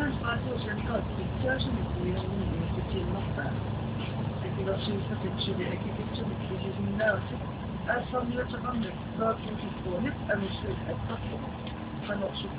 sometimes I thought, really, God, certainly we all need to do not that. If you got shoes for picture, if you picture the kids in narrative, as some years ago, the 30 people, and it's a couple, I'm not sure.